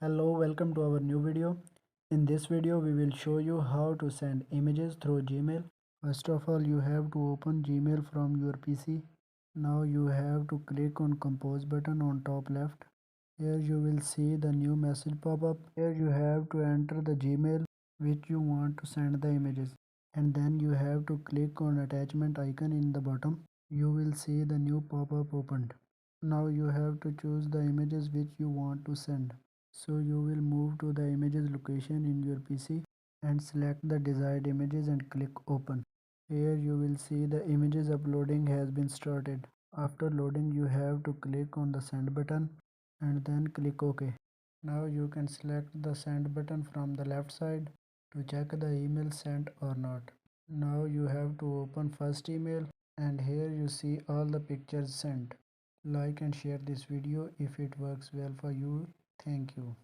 Hello, welcome to our new video. In this video, we will show you how to send images through Gmail. First of all, you have to open Gmail from your PC. Now you have to click on Compose button on top left. Here you will see the new message pop up. Here you have to enter the Gmail which you want to send the images. And then you have to click on attachment icon in the bottom. You will see the new pop-up opened. Now you have to choose the images which you want to send. So you will move to the images location in your PC and select the desired images and click open. Here you will see the images uploading has been started. After loading you have to click on the send button and then click OK. Now you can select the send button from the left side to check the email sent or not. Now you have to open first email and here you see all the pictures sent. Like and share this video if it works well for you. Thank you.